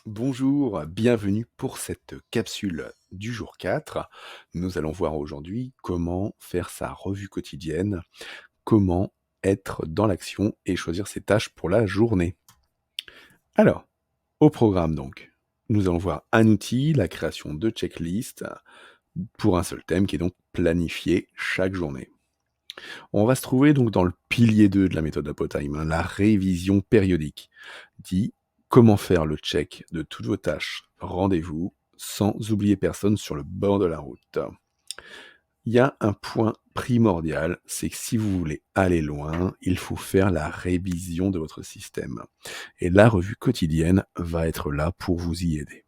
Bonjour, bienvenue pour cette capsule du jour 4. Nous allons voir aujourd'hui comment faire sa revue quotidienne, comment être dans l'action et choisir ses tâches pour la journée. Alors, au programme donc, nous allons voir un outil, la création de checklists pour un seul thème qui est donc planifié chaque journée. On va se trouver donc dans le pilier 2 de la méthode Apotime, la révision périodique. Dit comment faire le check de toutes vos tâches, rendez-vous, sans oublier personne sur le bord de la route. Il y a un point primordial, c'est que si vous voulez aller loin, il faut faire la révision de votre système. Et la revue quotidienne va être là pour vous y aider.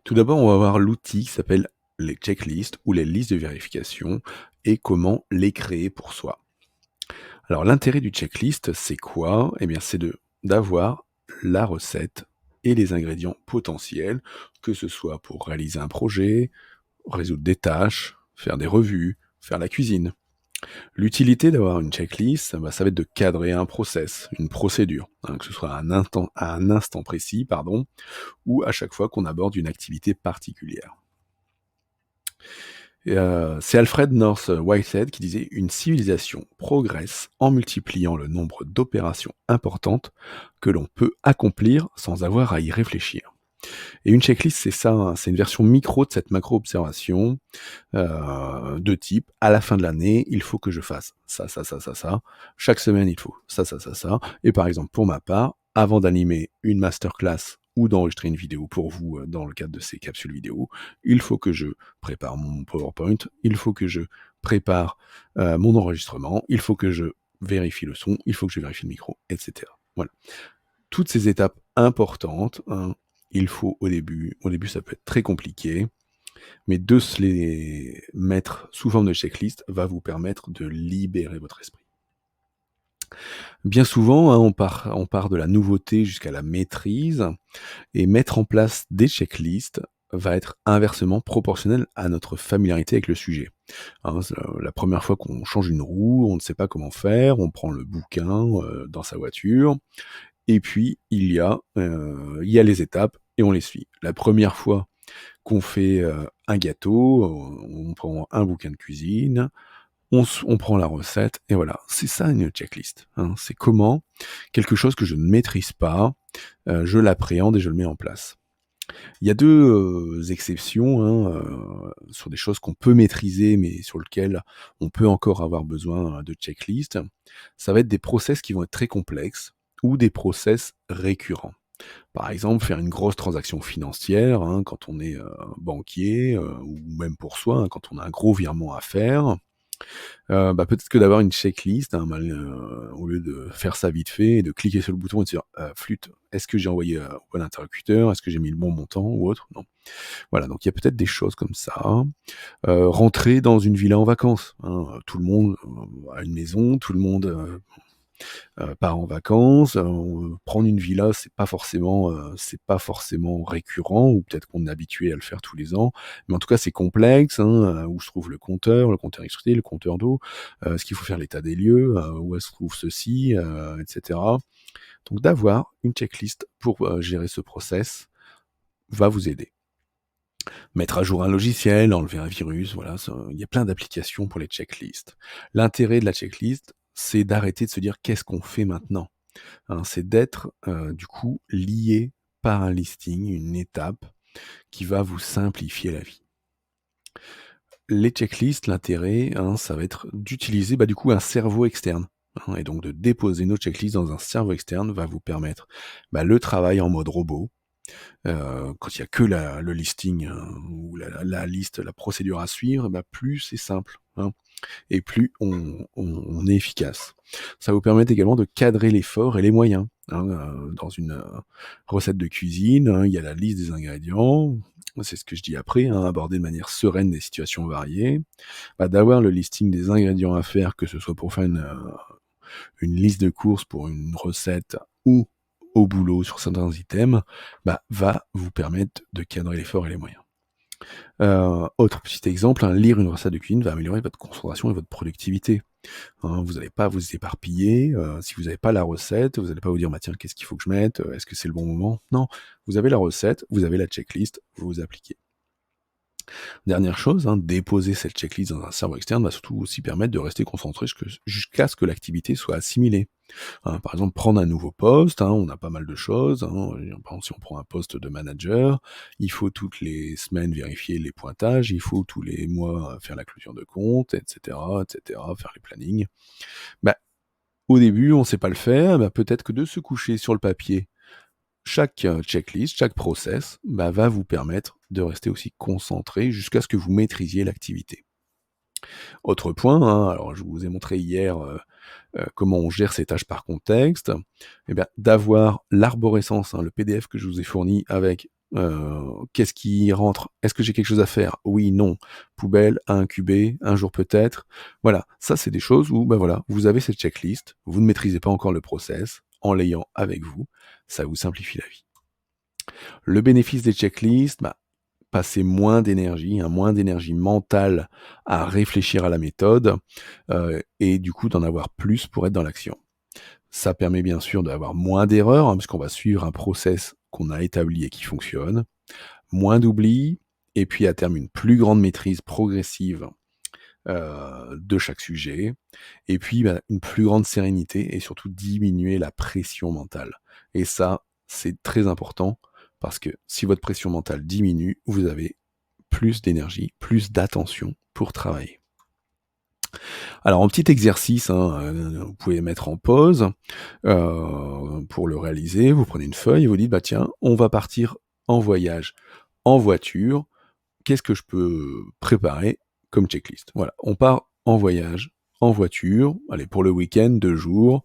Tout d'abord, on va voir l'outil qui s'appelle les checklists ou les listes de vérification et comment les créer pour soi. Alors l'intérêt du checklist, c'est quoi? Eh bien, c'est d'avoir la recette et les ingrédients potentiels, que ce soit pour réaliser un projet, résoudre des tâches, faire des revues, faire la cuisine. L'utilité d'avoir une checklist, bah, ça va être de cadrer un process, une procédure, que ce soit à un instant précis, pardon, ou à chaque fois qu'on aborde une activité particulière. Et c'est Alfred North Whitehead qui disait: «Une civilisation progresse en multipliant le nombre d'opérations importantes que l'on peut accomplir sans avoir à y réfléchir». Et une checklist, c'est ça, hein, c'est une version micro de cette macro-observation, de type: «À la fin de l'année, il faut que je fasse ça, ça, ça, ça, ça. Chaque semaine, il faut ça, ça, ça, ça» et par exemple, pour ma part, avant d'animer une masterclass ou d'enregistrer une vidéo pour vous, dans le cadre de ces capsules vidéo, il faut que je prépare mon PowerPoint, il faut que je prépare, mon enregistrement, il faut que je vérifie le son, il faut que je vérifie le micro et cetera. Voilà. Toutes ces étapes importantes, hein, il faut au début ça peut être très compliqué, mais de se les mettre sous forme de checklist va vous permettre de libérer votre esprit. Bien souvent, hein, on part de la nouveauté jusqu'à la maîtrise et mettre en place des checklists va être inversement proportionnel à notre familiarité avec le sujet. Hein, la première fois qu'on change une roue, on ne sait pas comment faire, on prend le bouquin, dans sa voiture et puis il y a les étapes et on les suit. La première fois qu'on fait, un gâteau, on prend un bouquin de cuisine, on prend la recette et voilà. C'est ça une checklist, hein. C'est comment quelque chose que je ne maîtrise pas, je l'appréhende et je le mets en place. Il y a 2 exceptions, hein, sur des choses qu'on peut maîtriser, mais sur lesquelles on peut encore avoir besoin, de checklist. Ça va être des process qui vont être très complexes ou des process récurrents. Par exemple, faire une grosse transaction financière, hein, quand on est, banquier, ou même pour soi, hein, quand on a un gros virement à faire. Bah, peut-être que d'avoir une checklist, hein, au lieu de faire ça vite fait et de cliquer sur le bouton et de se dire: «Flûte, est-ce que j'ai envoyé, au bon interlocuteur? Est-ce que j'ai mis le bon montant ou autre?» Non. Voilà, donc il y a peut-être des choses comme ça. Rentrer dans une villa en vacances, hein, tout le monde, a une maison, tout le monde, part en vacances, prendre une villa, c'est pas forcément récurrent ou peut-être qu'on est habitué à le faire tous les ans. Mais en tout cas, c'est complexe, hein, où se trouve le compteur électricité, le compteur d'eau, est-ce qu'il faut faire l'état des lieux, où est-ce se trouve ceci, et cetera. Donc d'avoir une checklist pour, gérer ce process va vous aider. Mettre à jour un logiciel, enlever un virus, voilà, ça il y a plein d'applications pour les checklists. L'intérêt de la checklist, c'est d'arrêter de se dire: «Qu'est-ce qu'on fait maintenant?» Hein, c'est d'être, du coup, lié par un listing, une étape qui va vous simplifier la vie. Les checklists, l'intérêt, hein, ça va être d'utiliser, bah, du coup, un cerveau externe, hein et donc de déposer nos checklists dans un cerveau externe va vous permettre, bah, le travail en mode robot. Quand il y a que le listing, ou la liste, la procédure à suivre, bah, plus c'est simple, hein et plus on est efficace. Ça va vous permettre également de cadrer l'effort et les moyens, hein, dans une, recette de cuisine, hein, il y a la liste des ingrédients, c'est ce que je dis après, hein, aborder de manière sereine des situations variées. Bah, d'avoir le listing des ingrédients à faire, que ce soit pour faire une liste de courses pour une recette ou au boulot sur certains items, bah, va vous permettre de cadrer l'effort et les moyens. Autre petit exemple, hein, lire une recette de cuisine va améliorer votre concentration et votre productivité. hein. Vous n'allez pas vous éparpiller, si vous n'avez pas la recette, vous n'allez pas vous dire: «Bah, tiens, qu'est-ce qu'il faut que je mette? Est-ce que c'est le bon moment?» Non, vous avez la recette, vous avez la checklist, vous appliquez. Dernière chose, hein, déposer cette checklist dans un serveur externe va surtout aussi permettre de rester concentré jusqu'à ce que l'activité soit assimilée. Par exemple, prendre un nouveau poste, hein, on a pas mal de choses, hein, par exemple, si on prend un poste de manager, il faut toutes les semaines vérifier les pointages, il faut tous les mois faire la clôture de compte, et cetera, faire les plannings. Bah, au début, on sait pas le faire, bah, peut-être que de se coucher sur le papier chaque checklist, chaque process, bah, va vous permettre de rester aussi concentré jusqu'à ce que vous maîtrisiez l'activité. Autre point, hein, alors je vous ai montré hier, comment on gère ces tâches par contexte. Et bien, d'avoir l'arborescence, hein, le PDF que je vous ai fourni avec, qu'est-ce qui rentre? Est-ce que j'ai quelque chose à faire? Oui, non. Poubelle, à incuber, un jour peut-être. Voilà, ça c'est des choses où, bah, voilà, vous avez cette checklist, vous ne maîtrisez pas encore le process, en l'ayant avec vous, ça vous simplifie la vie. Le bénéfice des checklists, bah, passer moins d'énergie mentale à réfléchir à la méthode, et du coup d'en avoir plus pour être dans l'action. Ça permet bien sûr d'avoir moins d'erreurs, hein, puisqu'on va suivre un process qu'on a établi et qui fonctionne, moins d'oubli, et puis à terme une plus grande maîtrise progressive, de chaque sujet, et puis, bah, une plus grande sérénité et surtout diminuer la pression mentale. Et ça, c'est très important parce que si votre pression mentale diminue, vous avez plus d'énergie, plus d'attention pour travailler. Alors en petit exercice, hein, vous pouvez mettre en pause, pour le réaliser. Vous prenez une feuille et vous dites: «Bah tiens, on va partir en voyage en voiture. Qu'est-ce que je peux préparer comme checklist?» Voilà, on part en voyage en voiture, allez pour le week-end, 2 jours,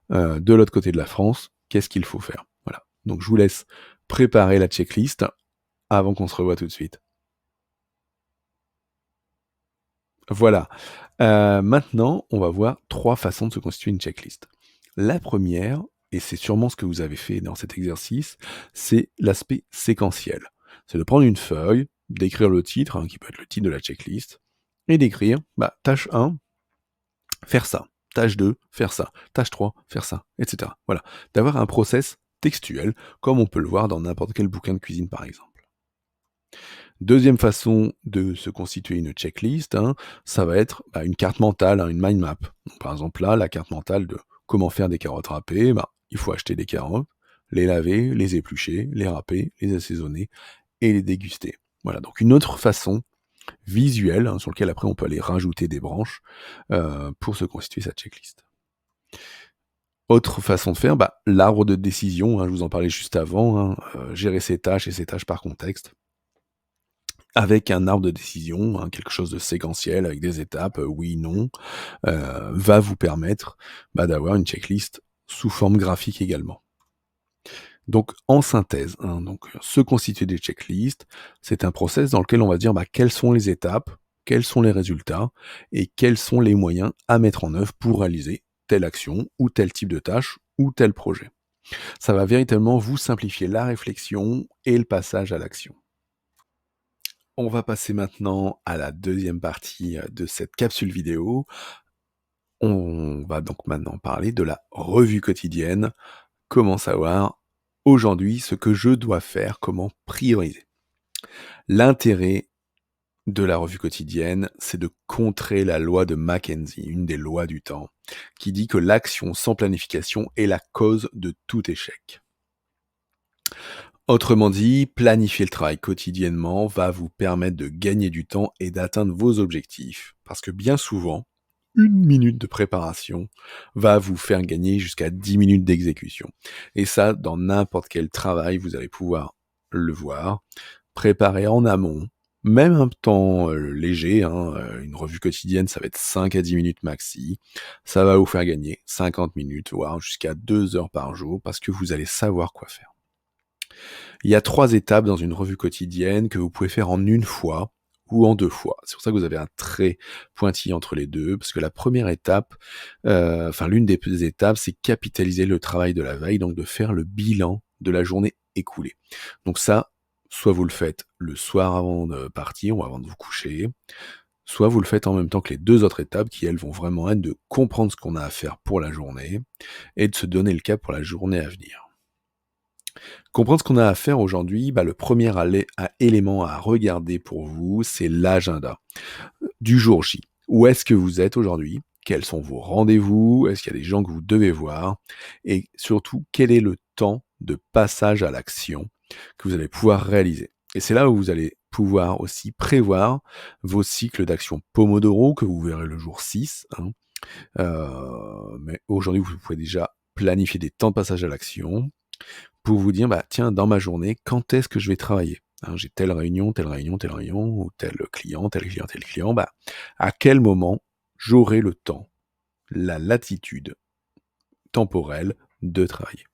de l'autre côté de la France, qu'est-ce qu'il faut faire? Voilà, donc je vous laisse préparer la checklist avant qu'on se revoie tout de suite. Voilà. Maintenant, on va voir 3 façons de se constituer une checklist. La première, et c'est sûrement ce que vous avez fait dans cet exercice, c'est l'aspect séquentiel. C'est de prendre une feuille, d'écrire le titre, hein, qui peut être le titre de la checklist, et d'écrire, bah, tâche 1, faire ça. Tâche 2, faire ça. Tâche 3, faire ça, etc. Voilà. D'avoir un process textuel, comme on peut le voir dans n'importe quel bouquin de cuisine, par exemple. Deuxième façon de se constituer une checklist, hein, ça va être, bah, une carte mentale, hein, une mind map. Donc, par exemple là, la carte mentale de comment faire des carottes râpées, bah, il faut acheter des carottes, les laver, les éplucher, les râper, les assaisonner et les déguster. Voilà, donc une autre façon visuelle, hein, sur lequel après on peut aller rajouter des branches, pour se constituer sa checklist. Autre façon de faire, bah, l'arbre de décision, hein, je vous en parlais juste avant, hein, gérer ses tâches et ses tâches par contexte. Avec un arbre de décision, hein, quelque chose de séquentiel avec des étapes, oui, non, va vous permettre, bah, d'avoir une checklist sous forme graphique également. Donc en synthèse, hein, donc se constituer des checklists, c'est un process dans lequel on va dire, bah, quelles sont les étapes, quels sont les résultats et quels sont les moyens à mettre en œuvre pour réaliser telle action ou tel type de tâche ou tel projet. Ça va véritablement vous simplifier la réflexion et le passage à l'action. On va passer maintenant à la deuxième partie, de cette capsule vidéo. On va donc maintenant parler de la revue quotidienne. Comment savoir aujourd'hui ce que je dois faire, comment prioriser. L'intérêt de la revue quotidienne, c'est de contrer la loi de Mackenzie, une des lois du temps, qui dit que l'action sans planification est la cause de tout échec. Autrement dit, planifier le travail quotidiennement va vous permettre de gagner du temps et d'atteindre vos objectifs. Parce que bien souvent, une minute de préparation va vous faire gagner jusqu'à 10 minutes d'exécution. Et ça, dans n'importe quel travail, vous allez pouvoir le voir. Préparer en amont, même un temps léger, hein, une revue quotidienne, ça va être 5 à 10 minutes maxi. Ça va vous faire gagner 50 minutes, voire jusqu'à 2 heures par jour, parce que vous allez savoir quoi faire. Il y a 3 étapes dans une revue quotidienne que vous pouvez faire en une fois ou en 2 fois. C'est pour ça que vous avez un trait pointillé entre les 2, parce que la première étape, l'une des étapes, c'est capitaliser le travail de la veille, donc de faire le bilan de la journée écoulée. Donc ça, soit vous le faites le soir avant de partir ou avant de vous coucher, soit vous le faites en même temps que les 2 autres étapes qui, elles, vont vraiment être de comprendre ce qu'on a à faire pour la journée et de se donner le cap pour la journée à venir. Comprendre ce qu'on a à faire aujourd'hui, le premier élément à regarder pour vous, c'est l'agenda du jour J. Où est-ce que vous êtes aujourd'hui? Quels sont vos rendez-vous? Est-ce qu'il y a des gens que vous devez voir? Et surtout, quel est le temps de passage à l'action que vous allez pouvoir réaliser? Et c'est là où vous allez pouvoir aussi prévoir vos cycles d'action Pomodoro que vous verrez le jour 6, hein. Mais aujourd'hui, vous pouvez déjà planifier des temps de passage à l'action pour vous dire: «Tiens, dans ma journée, quand est-ce que je vais travailler? Hein, j'ai telle réunion, telle réunion, telle réunion ou tel client, tel client, tel client. À quel moment j'aurai le temps, la latitude temporelle de travailler?»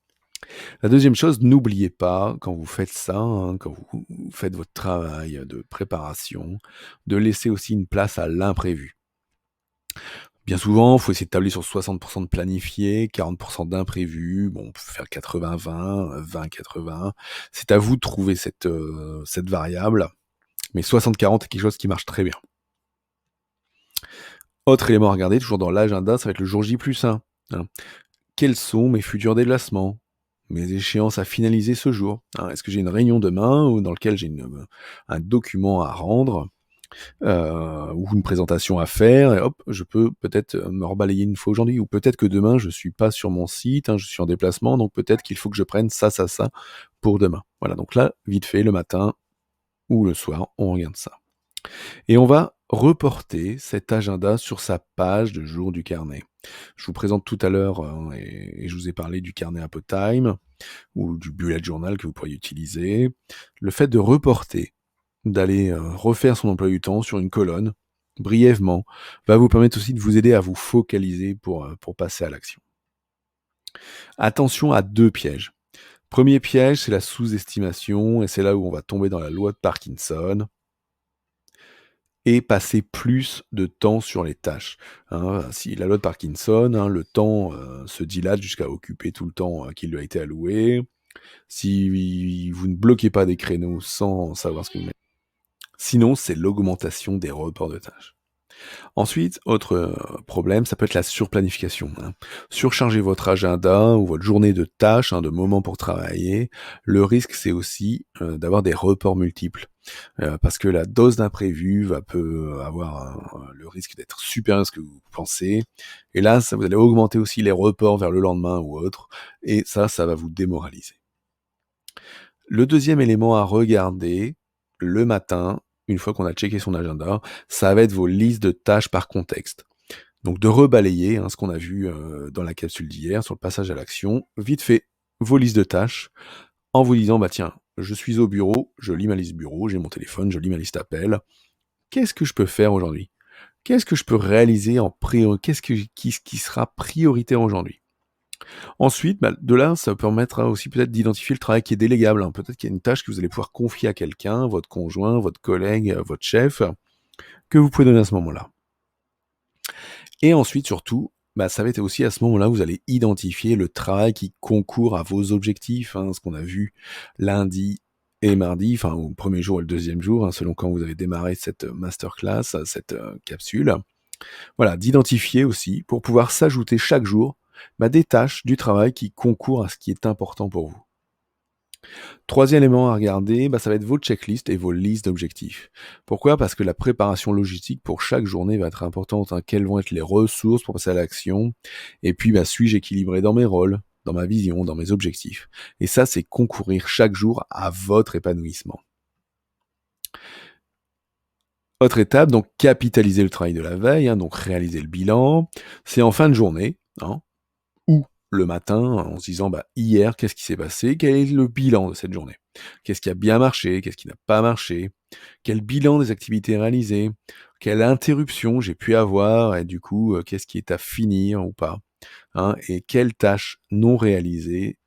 La deuxième chose, n'oubliez pas, quand vous faites ça, hein, quand vous faites votre travail de préparation, de laisser aussi une place à l'imprévu. Bien souvent, il faut essayer de tabler sur 60 de planifié, 40 d'imprévu. Bon, on peut faire 80-20, 20-80. C'est à vous de trouver cette variable, mais 60-40 est quelque chose qui marche très bien. Autre élément à regarder, toujours dans l'agenda, ça va être le jour J+1, hein. Quels sont mes futurs déplacements? Mes échéances à finaliser ce jour? Hein, est-ce que j'ai une réunion demain ou dans lequel j'ai un document à rendre? Ou une présentation à faire et hop, je peux peut-être, me rebalayer une fois aujourd'hui ou peut-être que demain je suis pas sur mon site, hein, je suis en déplacement, donc peut-être qu'il faut que je prenne ça pour demain. Voilà, donc là, vite fait, le matin ou le soir, on regarde ça et on va reporter cet agenda sur sa page de jour du carnet. Je vous présente tout à l'heure, et je vous ai parlé du carnet Apotime ou du bullet journal que vous pourriez utiliser. Le fait de reporter, d'aller, refaire son emploi du temps sur une colonne, brièvement, va vous permettre aussi de vous aider à vous focaliser pour passer à l'action. Attention à 2 pièges. Premier piège, c'est la sous-estimation et c'est là où on va tomber dans la loi de Parkinson et passer plus de temps sur les tâches, hein. Si la loi de Parkinson, hein, le temps, se dilate jusqu'à occuper tout le temps, qui lui a été alloué. Si vous ne bloquez pas des créneaux sans savoir ce que vous mettez. Sinon, c'est l'augmentation des reports de tâches. Ensuite, autre, problème, ça peut être la surplanification, hein. Surcharger votre agenda ou votre journée de tâches, hein, de moments pour travailler. Le risque, c'est aussi, d'avoir des reports multiples, parce que la dose d'imprévu peut avoir le risque d'être supérieure à ce que vous pensez et là, ça vous allez augmenter aussi les reports vers le lendemain ou autre et ça va vous démoraliser. Le deuxième élément à regarder, le matin, une fois qu'on a checké son agenda, ça va être vos listes de tâches par contexte. Donc de rebalayer, hein, ce qu'on a vu, dans la capsule d'hier sur le passage à l'action, vite fait, vos listes de tâches, en vous disant: «Tiens, je suis au bureau, je lis ma liste bureau, j'ai mon téléphone, je lis ma liste appels. Qu'est-ce que je peux faire aujourd'hui? Qu'est-ce que je peux réaliser en priori? Qu'est-ce que qui sera prioritaire aujourd'hui?» Ensuite, de là, ça permettra aussi peut-être d'identifier le travail qui est délégable, hein. Peut-être qu'il y a une tâche que vous allez pouvoir confier à quelqu'un, votre conjoint, votre collègue, votre chef, que vous pouvez donner à ce moment-là. Et ensuite, surtout, ça va être aussi à ce moment-là, vous allez identifier le travail qui concourt à vos objectifs, hein, ce qu'on a vu lundi et mardi, enfin au premier jour et le deuxième jour, hein, selon quand vous avez démarré cette masterclass, cette capsule. Voilà, d'identifier aussi pour pouvoir s'ajouter chaque jour des tâches du travail qui concourent à ce qui est important pour vous. Troisième élément à regarder, ça va être vos checklists et vos listes d'objectifs. Pourquoi? Parce que la préparation logistique pour chaque journée va être importante, hein. Quelles vont être les ressources pour passer à l'action? Et puis, suis-je équilibré dans mes rôles, dans ma vision, dans mes objectifs? Et ça, c'est concourir chaque jour à votre épanouissement. Autre étape, donc capitaliser le travail de la veille, hein, donc réaliser le bilan. C'est en fin de journée, hein, ou le matin, en se disant: «Hier, qu'est-ce qui s'est passé? Quel est le bilan de cette journée? Qu'est-ce qui a bien marché? Qu'est-ce qui n'a pas marché? Quel bilan des activités réalisées? Quelle interruption j'ai pu avoir et du coup, qu'est-ce qui est à finir ou pas?» Hein, et quelle tâche non réalisée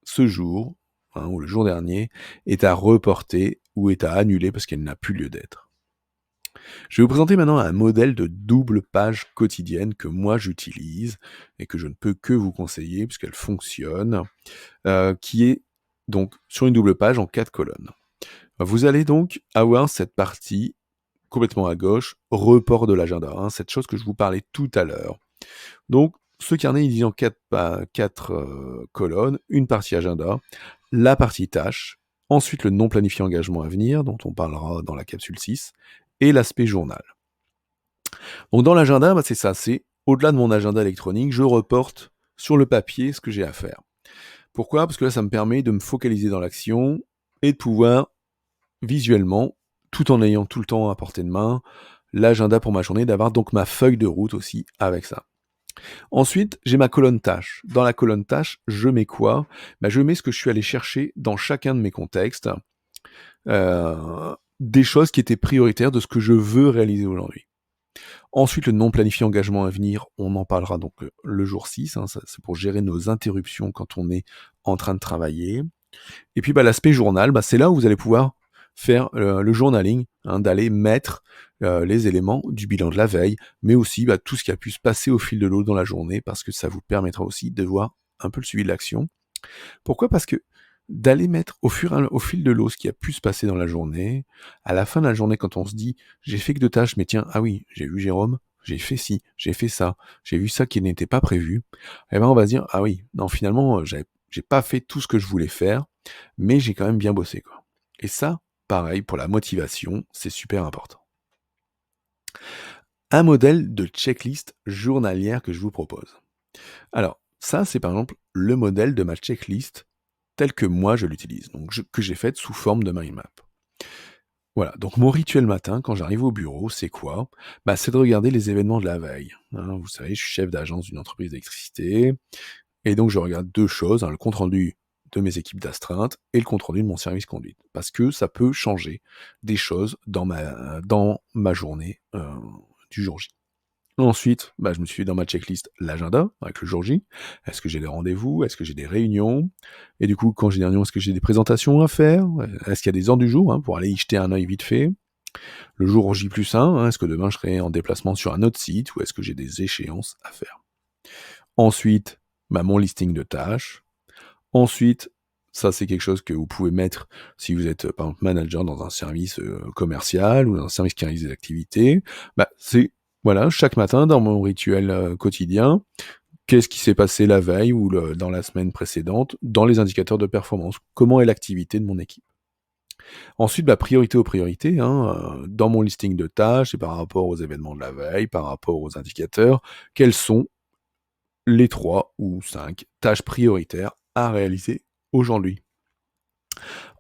ce jour, hein, ou le jour dernier est à reporter ou est à annuler parce qu'elle n'a plus lieu d'être. Je vais vous présenter maintenant un modèle de double page quotidienne que moi j'utilise et que je ne peux que vous conseiller puisqu'elle fonctionne, qui est donc sur une double page en 4 colonnes. Vous allez donc avoir cette partie complètement à gauche, report de l'agenda, hein, cette chose que je vous parlais tout à l'heure. Donc, ce carnet, il est en 4 colonnes, une partie agenda, la partie tâche, ensuite le non planifié engagement à venir, dont on parlera dans la capsule 6, et l'aspect journal. Donc dans l'agenda, c'est ça, c'est au-delà de mon agenda électronique, je reporte sur le papier ce que j'ai à faire. Pourquoi ? Parce que là, ça me permet de me focaliser dans l'action et de pouvoir visuellement, tout en ayant tout le temps à portée de main, l'agenda pour ma journée, d'avoir donc ma feuille de route aussi avec ça. Ensuite, j'ai ma colonne tâche. Dans la colonne tâche, je mets quoi ? Je mets ce que je suis allé chercher dans chacun de mes contextes, des choses qui étaient prioritaires de ce que je veux réaliser aujourd'hui. Ensuite, le non planifié engagement à venir, on en parlera donc le jour 6, hein, c'est pour gérer nos interruptions quand on est en train de travailler. Et puis l'aspect journal, c'est là où vous allez pouvoir faire le journaling, hein, d'aller mettre les éléments du bilan de la veille, mais aussi tout ce qui a pu se passer au fil de l'eau dans la journée, parce que ça vous permettra aussi de voir un peu le suivi de l'action. Pourquoi ? Parce que d'aller mettre au fil de l'eau ce qui a pu se passer dans la journée, à la fin de la journée, quand on se dit « j'ai fait que 2 tâches, mais tiens, ah oui, j'ai vu Jérôme, j'ai fait ci, j'ai fait ça, j'ai vu ça qui n'était pas prévu », on va se dire « ah oui, non, finalement, j'ai pas fait tout ce que je voulais faire, mais j'ai quand même bien bossé, quoi ». Et ça, pareil, pour la motivation, c'est super important. Un modèle de checklist journalière que je vous propose. Alors, ça, c'est par exemple le modèle de ma checklist telle que moi je l'utilise, donc que j'ai faite sous forme de mind map. Voilà, donc mon rituel matin, quand j'arrive au bureau, c'est quoi ? C'est de regarder les événements de la veille, hein. Vous savez, je suis chef d'agence d'une entreprise d'électricité, et donc je regarde 2 choses, hein, le compte-rendu de mes équipes d'astreinte et le compte-rendu de mon service conduite. Parce que ça peut changer des choses dans ma journée du jour J. Ensuite, je me suis fait dans ma checklist l'agenda avec le jour J. Est-ce que j'ai des rendez-vous ? Est-ce que j'ai des réunions ? Et du coup, quand j'ai des réunions, est-ce que j'ai des présentations à faire ? Est-ce qu'il y a des ordres du jour, hein, pour aller y jeter un œil vite fait ? Le jour J+1, hein, est-ce que demain je serai en déplacement sur un autre site ou est-ce que j'ai des échéances à faire ? Ensuite, mon listing de tâches. Ensuite, ça c'est quelque chose que vous pouvez mettre si vous êtes par exemple manager dans un service commercial ou dans un service qui réalise des activités. C'est voilà, chaque matin dans mon rituel quotidien, qu'est-ce qui s'est passé la veille ou dans la semaine précédente dans les indicateurs de performance. Comment est l'activité de mon équipe. Ensuite, priorité aux priorités, hein, dans mon listing de tâches et par rapport aux événements de la veille, par rapport aux indicateurs, quels sont les 3 ou 5 tâches prioritaires à réaliser aujourd'hui.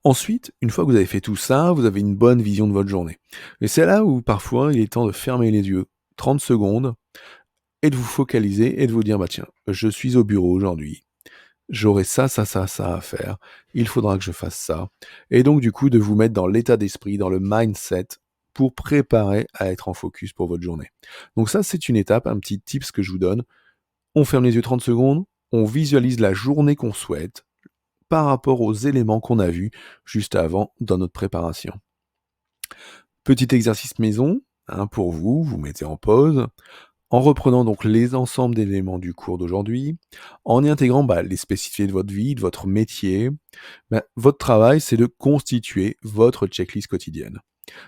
Ensuite, une fois que vous avez fait tout ça, vous avez une bonne vision de votre journée. Et c'est là où parfois il est temps de fermer les yeux 30 secondes et de vous focaliser et de vous dire tiens, je suis au bureau aujourd'hui, j'aurai ça à faire, il faudra que je fasse ça. Et donc du coup de vous mettre dans l'état d'esprit, dans le mindset pour préparer à être en focus pour votre journée. Donc ça c'est une étape, un petit tips que je vous donne. On ferme les yeux 30 secondes, on visualise la journée qu'on souhaite par rapport aux éléments qu'on a vus juste avant dans notre préparation. Petit exercice maison, hein, pour vous, vous mettez en pause, en reprenant donc les ensembles d'éléments du cours d'aujourd'hui, en y intégrant les spécificités de votre vie, de votre métier. Votre travail, c'est de constituer votre checklist quotidienne.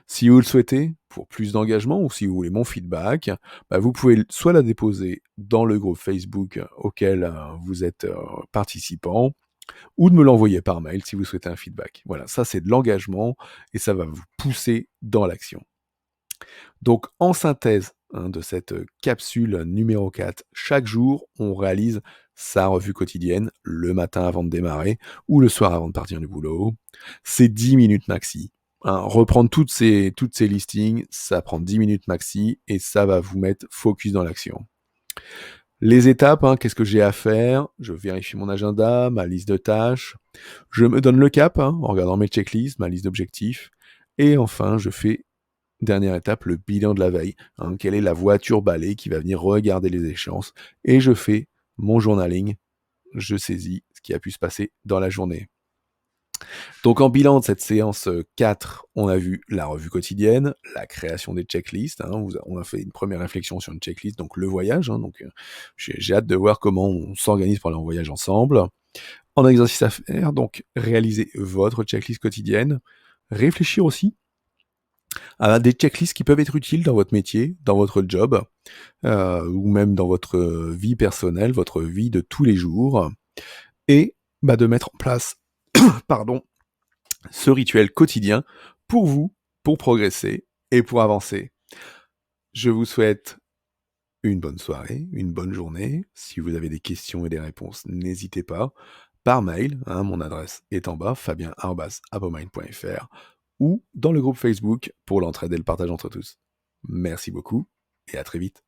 Si vous le souhaitez, pour plus d'engagement, ou si vous voulez mon feedback, vous pouvez soit la déposer dans le groupe Facebook auquel vous êtes participant, ou de me l'envoyer par mail si vous souhaitez un feedback. Voilà, ça c'est de l'engagement et ça va vous pousser dans l'action. Donc en synthèse de cette capsule numéro 4, chaque jour on réalise sa revue quotidienne le matin avant de démarrer ou le soir avant de partir du boulot. C'est 10 minutes maxi. Reprendre toutes ces listings, ça prend 10 minutes maxi et ça va vous mettre focus dans l'action. Les étapes, qu'est-ce que j'ai à faire ? Je vérifie mon agenda, ma liste de tâches. Je me donne le cap en regardant mes checklists, ma liste d'objectifs. Et enfin, je fais, dernière étape, le bilan de la veille. Quelle est la voiture balai qui va venir regarder les échéances ? Et je fais mon journaling. Je saisis ce qui a pu se passer dans la journée. Donc en bilan de cette séance 4, on a vu la revue quotidienne, la création des checklists, on a fait une première réflexion sur une checklist, donc le voyage, donc j'ai hâte de voir comment on s'organise pour aller en voyage ensemble. En exercice à faire, donc réaliser votre checklist quotidienne, réfléchir aussi Des checklists qui peuvent être utiles dans votre métier, dans votre job, ou même dans votre vie personnelle, votre vie de tous les jours, et de mettre en place, pardon, ce rituel quotidien pour vous, pour progresser et pour avancer. Je vous souhaite une bonne soirée, une bonne journée. Si vous avez des questions et des réponses, n'hésitez pas. Par mail, mon adresse est en bas, fabien@apomind.fr, ou dans le groupe Facebook pour l'entraide et le partage entre tous. Merci beaucoup et à très vite.